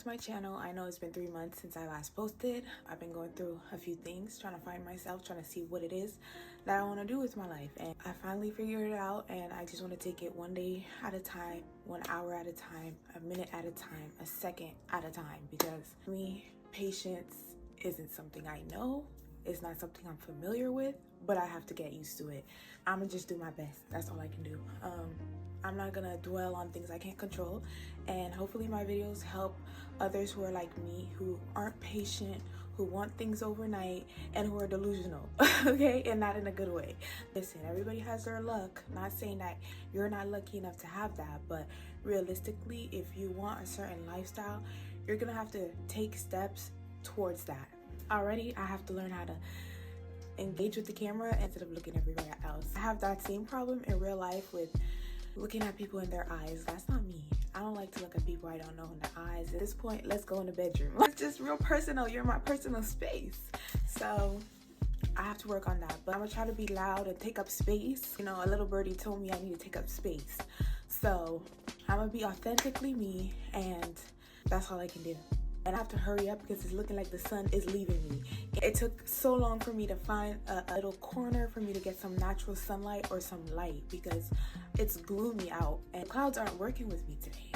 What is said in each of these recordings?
to my channel. I know it's been 3 months since I last posted. I've been going through a few things, trying to find myself, trying to see what it is that I want to do with my life. And I finally figured it out, and I just want to take it one day at a time, 1 hour at a time, a minute at a time, a second at a time. Because for me, patience isn't something I know. It's not something I'm familiar with, but I have to get used to it. I'm gonna just do my best. That's all I can do. I'm not gonna dwell on things I can't control, and hopefully my videos help others who are like me, who aren't patient, who want things overnight, and who are delusional, okay? And not in a good way. Listen, everybody has their luck. Not saying that you're not lucky enough to have that, but realistically, if you want a certain lifestyle, you're gonna have to take steps towards that. Already, I have to learn how to engage with the camera instead of looking everywhere else. I have that same problem in real life with looking at people in their eyes. That's not me. I don't like to look at people I don't know in the eyes. At this point, let's go in the bedroom. It's just real personal. You're my personal space. So I have to work on that. But I'm gonna try to be loud and take up space. You know, a little birdie told me I need to take up space. So I'm gonna be authentically me, and that's all I can do. And I have to hurry up because it's looking like the sun is leaving me. It took so long for me to find a little corner for me to get some natural sunlight or some light, because it's gloomy out and clouds aren't working with me today.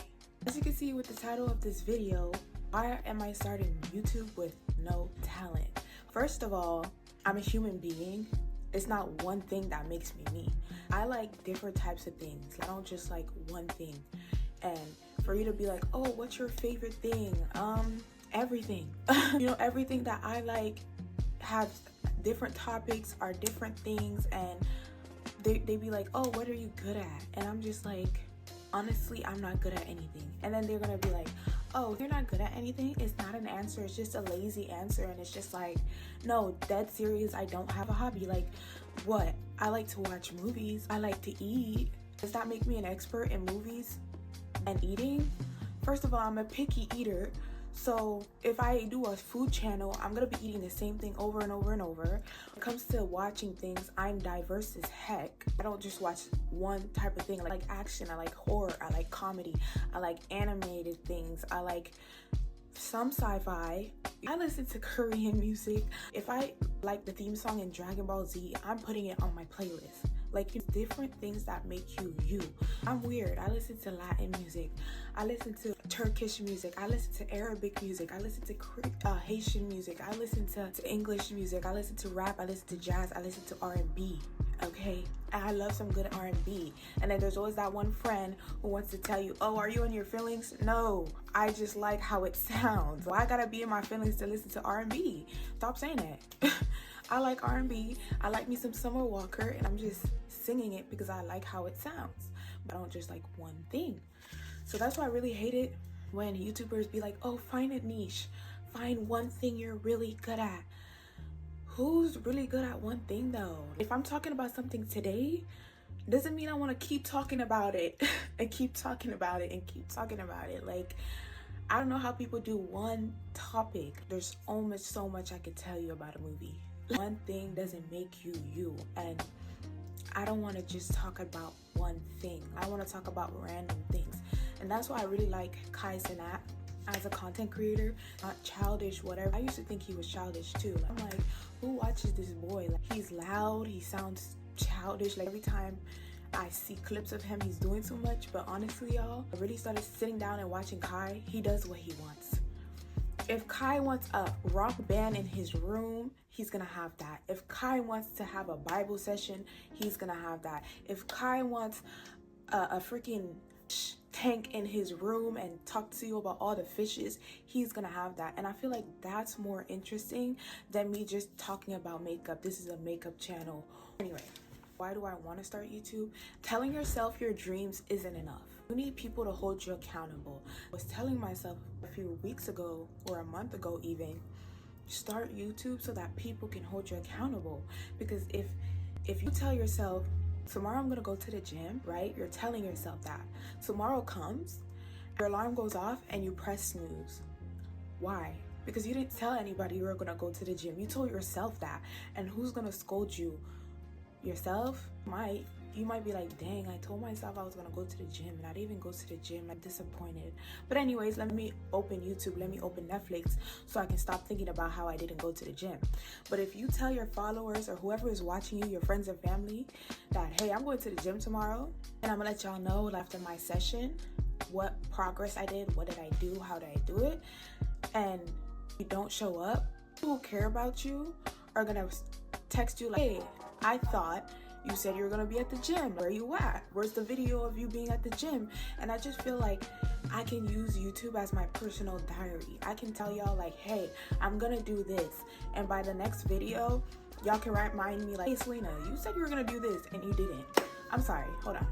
As you can see with the title of this video, why am I starting YouTube with no talent? First of all, I'm a human being. It's not one thing that makes me me. I like different types of things. I don't just like one thing. And for you to be like, oh, what's your favorite thing? Everything. You know, everything that I like have different topics, are different things, and they be like, oh, what are you good at? And I'm just like, honestly, I'm not good at anything. And then they're gonna be like, oh, you're not good at anything? It's not an answer, it's just a lazy answer. And it's just like, no, dead serious, I don't have a hobby. Like, what? I like to watch movies, I like to eat. Does that make me an expert in movies and eating? First of all, I'm a picky eater, so if I do a food channel, I'm gonna be eating the same thing over and over and over. When it comes to watching things, I'm diverse as heck. I don't just watch one type of thing. I like action, I like horror, I like comedy, I like animated things, I like some sci-fi. I listen to Korean music. If I like the theme song in Dragon Ball Z, I'm putting it on my playlist. Like, different things that make you you. I'm weird. I listen to Latin music. I listen to Turkish music. I listen to Arabic music. I listen to Haitian music. I listen to English music. I listen to rap. I listen to jazz. I listen to R&B. Okay? And I love some good R&B. And then there's always that one friend who wants to tell you, oh, are you in your feelings? No, I just like how it sounds. Why I gotta be in my feelings to listen to R&B? Stop saying that. I like R&B, I like me some Summer Walker, and I'm just singing it because I like how it sounds. But I don't just like one thing. So that's why I really hate it when YouTubers be like, oh, find a niche. Find one thing you're really good at. Who's really good at one thing though? If I'm talking about something today, doesn't mean I want to keep talking about it and keep talking about it and keep talking about it. Like, I don't know how people do one topic. There's almost so much I could tell you about a movie. One thing doesn't make you you, and I don't want to just talk about one thing. I want to talk about random things, and that's why I really like Kai Cenat as a content creator. Not childish, whatever. I used to think he was childish too. I'm like, who watches this boy? Like, he's loud, he sounds childish. Like, every time I see clips of him, he's doing too much. But honestly, y'all, I really started sitting down and watching Kai. He does what he wants. If Kai wants a rock band in his room, he's gonna have that. If Kai wants to have a Bible session, he's gonna have that. If Kai wants a freaking tank in his room and talk to you about all the fishes, he's gonna have that. And I feel like that's more interesting than me just talking about makeup. This is a makeup channel. Anyway, why do I want to start YouTube? Telling yourself your dreams isn't enough. You need people to hold you accountable. I was telling myself a few weeks ago, or a month ago even, start YouTube so that people can hold you accountable. Because if you tell yourself, tomorrow I'm gonna go to the gym, right? You're telling yourself that. Tomorrow comes, your alarm goes off and you press snooze. Why? Because you didn't tell anybody you were gonna go to the gym. You told yourself that. And who's gonna scold you? Yourself? Might. you might be like, dang, I told myself I was gonna go to the gym and I didn't even go to the gym. I'm disappointed. But anyways, let me open YouTube, let me open Netflix so I can stop thinking about how I didn't go to the gym. But if you tell your followers or whoever is watching you, your friends and family, that, hey, I'm going to the gym tomorrow and I'm gonna let y'all know after my session what progress I did, what did I do, how did I do it, and you don't show up, people who care about you are gonna text you like, hey, I thought you said you were gonna be at the gym. Where you at? Where's the video of you being at the gym? And I just feel like I can use YouTube as my personal diary. I can tell y'all like, hey, I'm gonna do this. And by the next video, y'all can remind me like, hey, Selena, you said you were gonna do this and you didn't. I'm sorry, hold on.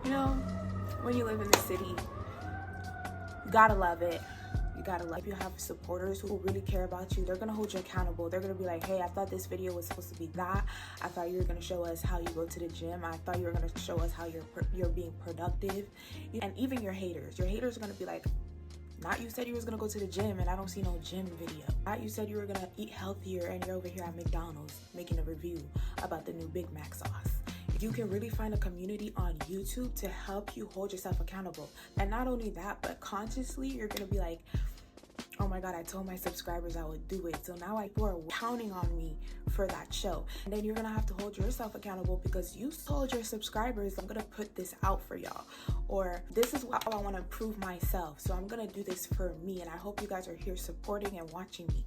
You know, when you live in the city, you gotta love it. You gotta love it. If you have supporters who really care about you, they're gonna hold you accountable. They're gonna be like, hey, I thought this video was supposed to be that. I thought you were gonna show us how you go to the gym. I thought you were gonna show us how you're being productive. And even your haters are gonna be like, not you said you was gonna go to the gym and I don't see no gym video. Not you said you were gonna eat healthier and you're over here at McDonald's making a review about the new Big Mac sauce. You can really find a community on YouTube to help you hold yourself accountable. And not only that, but consciously you're gonna be like, oh my God, I told my subscribers I would do it. So now people are counting on me for that show. And then you're gonna have to hold yourself accountable because you told your subscribers, I'm gonna put this out for y'all. Or this is how I wanna improve myself. So I'm gonna do this for me. And I hope you guys are here supporting and watching me.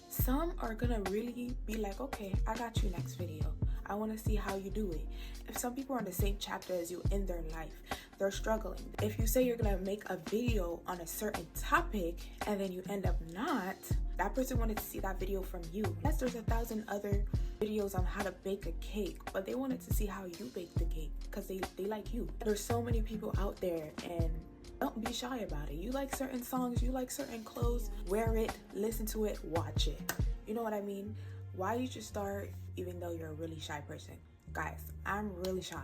Some are gonna really be like, okay, I got you next video. I want to see how you do it. If some people are in the same chapter as you in their life, they're struggling. If you say you're going to make a video on a certain topic and then you end up not, that person wanted to see that video from you. Yes, there's 1,000 other videos on how to bake a cake, but they wanted to see how you bake the cake because they like you. There's so many people out there and don't be shy about it. You like certain songs, you like certain clothes, wear it, listen to it, watch it. You know what I mean? Why you should start even though you're a really shy person. Guys, I'm really shy.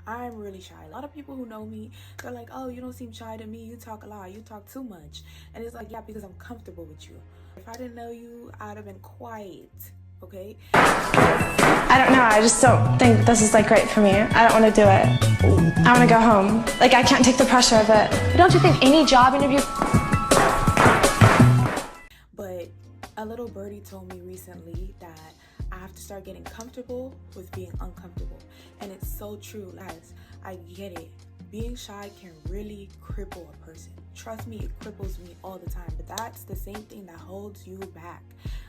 A lot of people who know me, they're like, oh, you don't seem shy to me. You talk a lot. You talk too much. And it's like, yeah, because I'm comfortable with you. If I didn't know you, I'd have been quiet. Okay? I don't know. I just don't think this is like great for me. I don't want to do it. I want to go home. Like, I can't take the pressure of it. Don't you think any job interview... But a little birdie told me recently that I have to start getting comfortable with being uncomfortable. And it's so true, guys. I get it. Being shy can really cripple a person. Trust me, it cripples me all the time. But that's the same thing that holds you back.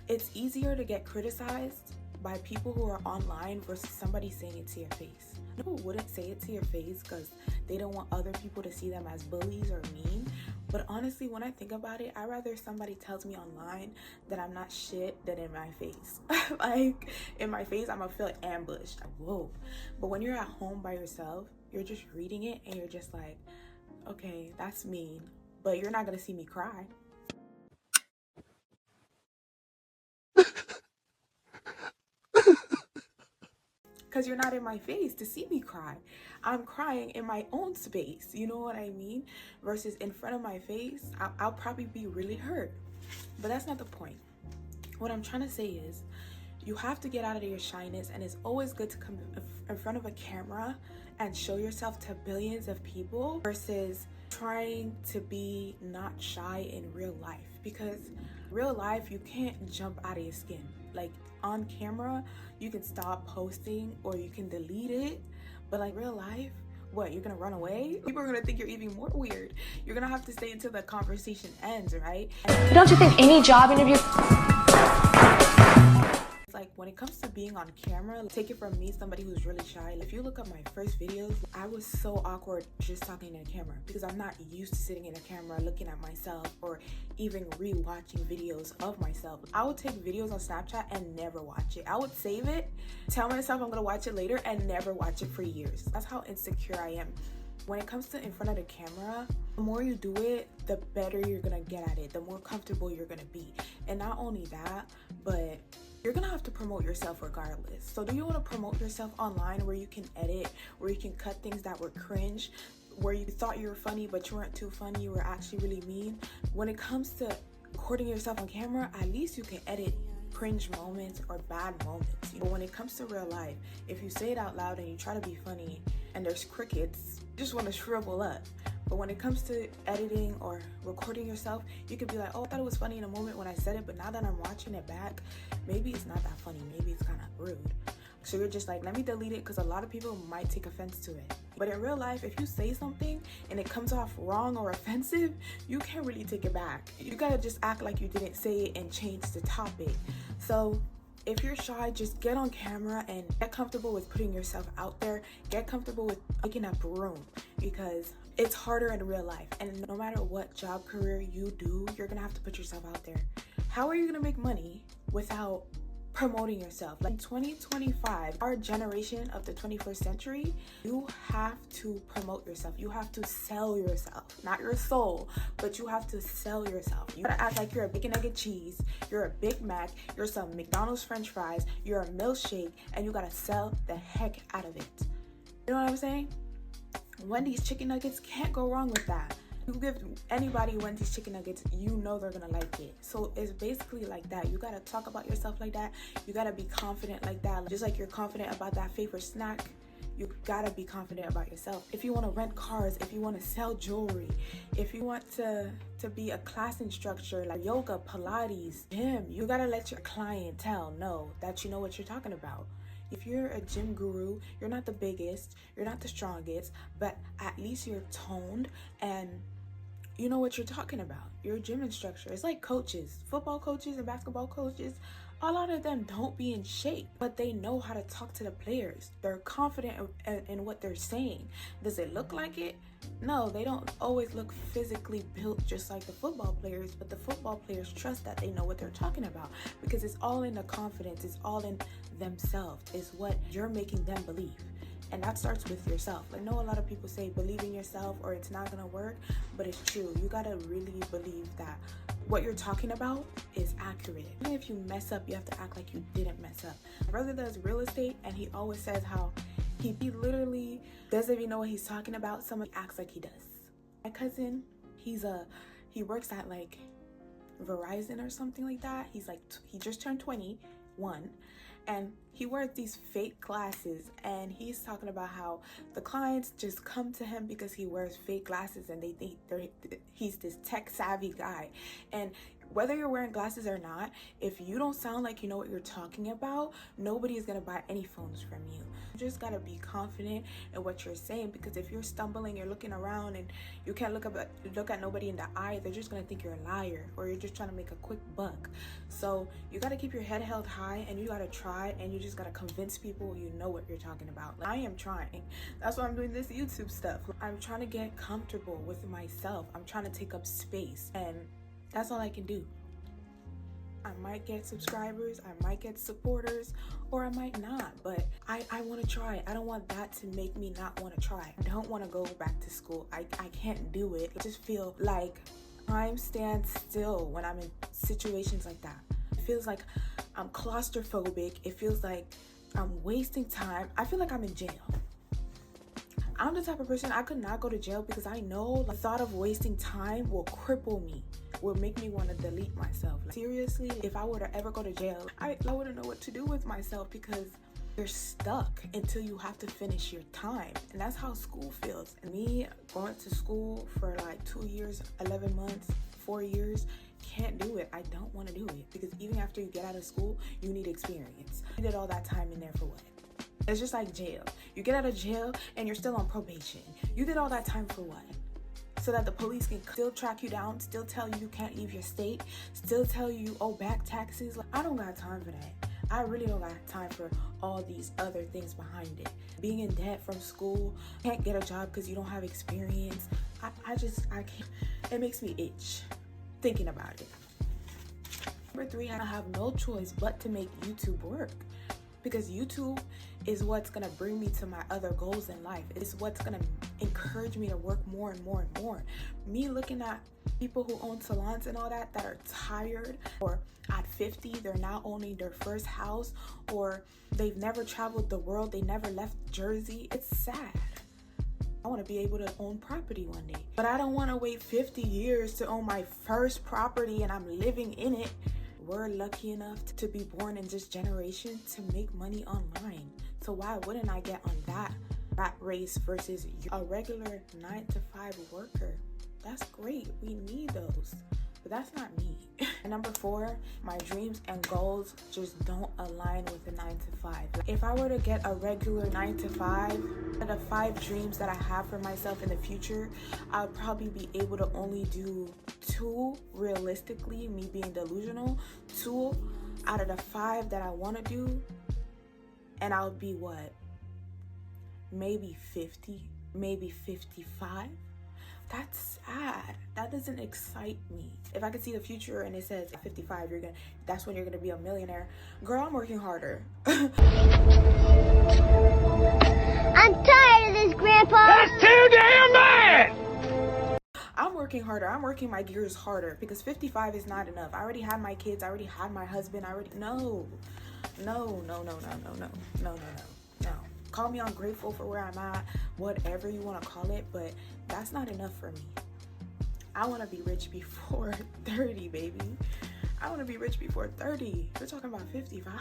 It's easier to get criticized by people who are online versus somebody saying it to your face. People wouldn't say it to your face because they don't want other people to see them as bullies or mean. But honestly, when I think about it, I'd rather somebody tells me online that I'm not shit than in my face. Like, in my face, I'm gonna feel ambushed. Like, whoa. But when you're at home by yourself, you're just reading it and you're just like, okay, that's mean. But you're not gonna see me cry. Because you're not in my face to see me cry. I'm crying in my own space, you know what I mean? Versus in front of my face, I'll probably be really hurt. But that's not the point. What I'm trying to say is, you have to get out of your shyness, and it's always good to come in front of a camera and show yourself to billions of people versus trying to be not shy in real life. Because real life, you can't jump out of your skin. Like, on camera, you can stop posting or you can delete it, but like real life, what, you're gonna run away? People are gonna think you're even more weird. You're gonna have to stay until the conversation ends, right? But don't you think any job interview... Like, when it comes to being on camera, take it from me, somebody who's really shy. If you look at my first videos, I was so awkward just talking to a camera because I'm not used to sitting in a camera looking at myself or even re-watching videos of myself. I would take videos on Snapchat and never watch it. I would save it, tell myself I'm gonna watch it later, and never watch it for years. That's how insecure I am. When it comes to in front of the camera, the more you do it, the better you're gonna get at it, the more comfortable you're gonna be. And not only that, but you're gonna have to promote yourself regardless. So do you want to promote yourself online where you can edit, where you can cut things that were cringe, where you thought you were funny but you weren't too funny, you were actually really mean? When it comes to recording yourself on camera, at least you can edit cringe moments or bad moments. But when it comes to real life, if you say it out loud and you try to be funny and there's crickets, you just want to shrivel up. But when it comes to editing or recording yourself, you could be like, oh, I thought it was funny in a moment when I said it, but now that I'm watching it back, maybe it's not that funny. Maybe it's kind of rude. So you're just like, let me delete it, because a lot of people might take offense to it. But in real life, if you say something and it comes off wrong or offensive, you can't really take it back. You gotta just act like you didn't say it and change the topic. So if you're shy, just get on camera and get comfortable with putting yourself out there. Get comfortable with taking up room, because it's harder in real life. And no matter what job career you do, you're gonna have to put yourself out there. How are you gonna make money without promoting yourself? Like 2025, our generation of the 21st century, you have to promote yourself. You have to sell yourself, not your soul, but you have to sell yourself. You gotta act like you're a bacon, egg, and cheese, you're a Big Mac, you're some McDonald's French fries, you're a milkshake, and you gotta sell the heck out of it. You know what I'm saying? Wendy's chicken nuggets, can't go wrong with that. You give anybody Wendy's chicken nuggets, you know they're gonna like it. So it's basically like that. You gotta talk about yourself like that. You gotta be confident like that. Just like you're confident about that favorite snack, you gotta be confident about yourself. If you want to rent cars, if you want to sell jewelry, if you want to be a class instructor like yoga, Pilates, gym, you gotta let your clientele know that you know what you're talking about. If you're a gym guru, you're not the biggest, you're not the strongest, but at least you're toned and you know what you're talking about. You're a gym instructor. It's like coaches, football coaches and basketball coaches. A lot of them don't be in shape, but they know how to talk to the players. They're confident in what they're saying. Does it look like it? No, they don't always look physically built just like the football players, but the football players trust that they know what they're talking about, because it's all in the confidence. It's all in themselves. It's what you're making them believe. And that starts with yourself. I know a lot of people say believe in yourself or it's not gonna work, but it's true. You gotta really believe that what you're talking about is accurate. Even if you mess up, you have to act like you didn't mess up. My brother does real estate, and he always says how he literally doesn't even know what he's talking about. Someone acts like he does. My cousin, he works at like Verizon or something like that. He just turned 21, and he wears these fake glasses, and he's talking about how the clients just come to him because he wears fake glasses and they think he's this tech savvy guy. And whether you're wearing glasses or not, if you don't sound like you know what you're talking about, nobody is gonna buy any phones from you. You just gotta be confident in what you're saying, because if you're stumbling, you're looking around and you can't look at nobody in the eye, they're just gonna think you're a liar or you're just trying to make a quick buck. So you gotta keep your head held high, and you gotta try, and you just gotta convince people you know what you're talking about. Like, I am trying. That's why I'm doing this YouTube stuff. I'm trying to get comfortable with myself. I'm trying to take up space, and that's all I can do. I might get subscribers, I might get supporters, or I might not, but I want to try. I don't want that to make me not want to try. I don't want to go back to school. I can't do it. I just feel like time stands still when I'm in situations like that. It feels like I'm claustrophobic. It feels like I'm wasting time. I feel like I'm in jail. I'm the type of person, I could not go to jail, because I know the thought of wasting time will cripple me, will make me want to delete myself. Like, seriously, if I were to ever go to jail, I wouldn't know what to do with myself, because you're stuck until you have to finish your time. And that's how school feels. And me going to school for like 2 years, 11 months, 4 years, can't do it. I don't want to do it, because even after you get out of school, you need experience. You did all that time in there for what? It's just like jail. You get out of jail and you're still on probation. You did all that time for what? So that the police can still track you down, still tell you can't leave your state, still tell you owe back taxes. Like, I don't got time for that. I really don't got time for all these other things behind it. Being in debt from school, can't get a job because you don't have experience. I can't. It makes me itch thinking about it. Number 3, I have no choice but to make YouTube work, because YouTube is what's gonna bring me to my other goals in life. It's what's gonna encourage me to work more and more and more. Me looking at people who own salons and all that are tired or at 50, they're now owning their first house, or they've never traveled the world, they never left Jersey. It's sad. I want to be able to own property one day, but I don't want to wait 50 years to own my first property and I'm living in it. We're lucky enough to be born in this generation to make money online. So why wouldn't I get on that race versus a regular 9-to-5 worker? That's great. We need those. But that's not me. And number 4, my dreams and goals just don't align with the 9-to-5. If I were to get a regular 9-to-5, the 5 dreams that I have for myself in the future, I'll probably be able to only do 2 realistically, me being delusional, 2 out of the 5 that I want to do. And I'll be what? Maybe 50, maybe 55. That's sad. That doesn't excite me. If I could see the future and it says at 55, that's when you're gonna be a millionaire. Girl, I'm working harder. I'm tired of this, Grandpa. That's too damn bad! I'm working harder. I'm working my gears harder because 55 is not enough. I already had my kids. I already had my husband. No. Call me ungrateful for where I'm at, whatever you want to call it, but that's not enough for me. I want to be rich before 30, baby. I want to be rich before 30. We're talking about 55?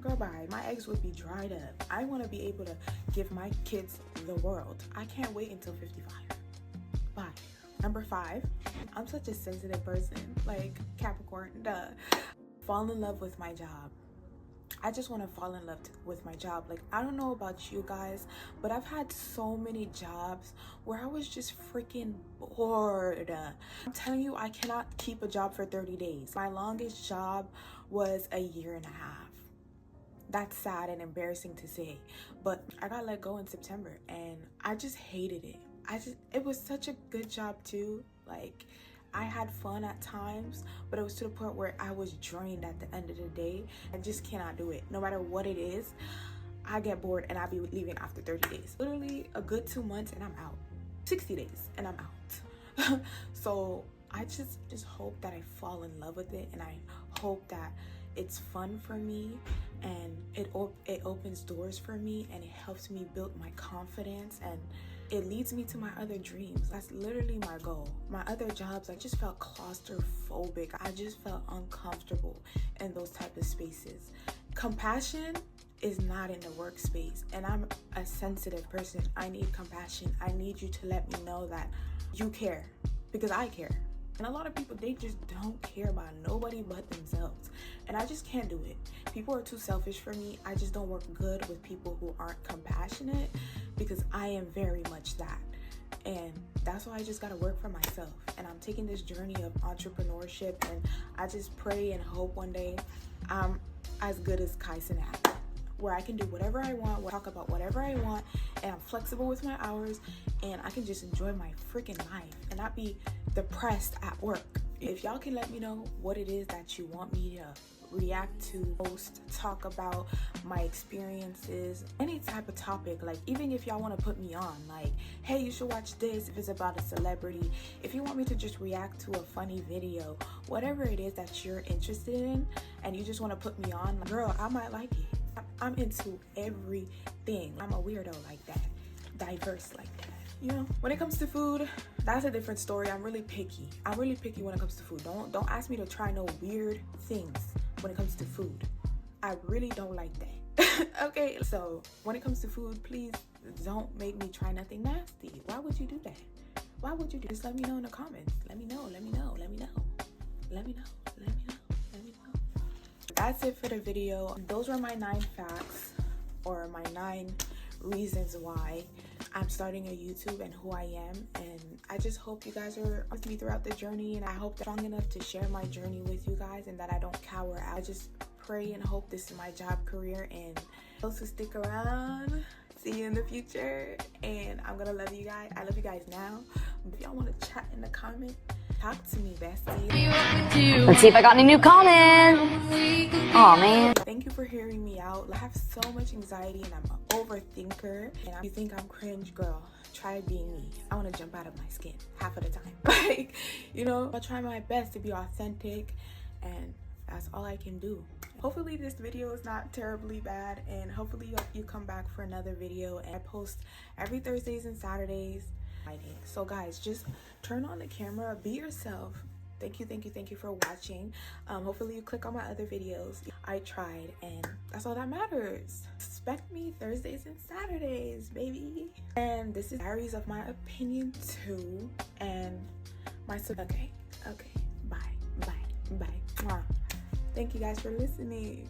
Girl, bye. My eggs would be dried up. I want to be able to give my kids the world. I can't wait until 55. Bye. Number 5, I'm such a sensitive person, like Capricorn, duh. Fall in love with my job. I just want to fall in love with my job. Like, I don't know about you guys, but I've had so many jobs where I was just freaking bored. I'm telling you, I cannot keep a job for 30 days. My longest job was a year and a half. That's sad and embarrassing to say, but I got let go in September and I just hated it. It was such a good job too. Like, I had fun at times, but it was to the point where I was drained at the end of the day. I just cannot do it. No matter what it is, I get bored and I'll be leaving after 30 days. Literally a good 2 months and I'm out. 60 days and I'm out. So I just hope that I fall in love with it, and I hope that it's fun for me and it opens doors for me and it helps me build my confidence and it leads me to my other dreams. That's literally my goal. My other jobs, I just felt claustrophobic. I just felt uncomfortable in those type of spaces. Compassion is not in the workspace, and I'm a sensitive person. I need compassion. I need you to let me know that you care, because I care. And a lot of people, they just don't care about nobody but themselves. And I just can't do it. People are too selfish for me. I just don't work good with people who aren't compassionate, because I am very much that. And that's why I just gotta work for myself. And I'm taking this journey of entrepreneurship, and I just pray and hope one day I'm as good as Kai Cenat, where I can do whatever I want, talk about whatever I want, and I'm flexible with my hours, and I can just enjoy my freaking life and not be depressed at work. If y'all can let me know what it is that you want me to react to, post, talk about my experiences, any type of topic, like even if y'all want to put me on, like, hey, you should watch this if it's about a celebrity, if you want me to just react to a funny video, whatever it is that you're interested in and you just want to put me on, girl, I might like it. I'm into everything. I'm a weirdo like that, diverse like that. You know, when it comes to food, that's a different story. I'm really picky. I'm really picky when it comes to food. Don't ask me to try no weird things when it comes to food. I really don't like that. Okay, so when it comes to food, please don't make me try nothing nasty. Why would you do that? Why would you do? Just let me know in the comments. Let me know. That's it for the video. Those were my 9 facts, or my 9 reasons why I'm starting a YouTube and who I am. And I just hope you guys are with me throughout the journey, and I hope that I'm strong enough to share my journey with you guys and that I don't cower out. I just pray and hope this is my job career, and also stick around. See you in the future, and I'm gonna love you guys. I love you guys now. If y'all want to chat in the comments, talk to me, bestie. Let's see if I got any new comments. Oh man. Thank you for hearing me out. I have so much anxiety and I'm an overthinker. And if you think I'm cringe, girl, try being me. I want to jump out of my skin half of the time. Like, you know, I'll try my best to be authentic, and that's all I can do. Hopefully this video is not terribly bad, and hopefully you come back for another video. And I post every Thursdays and Saturdays. So guys, just turn on the camera, be yourself. Thank you for watching. Hopefully you click on my other videos. I tried, and that's all that matters. Expect me Thursdays and Saturdays, baby. And this is diaries of my opinion too, and my okay, bye. Mwah. Thank you guys for listening.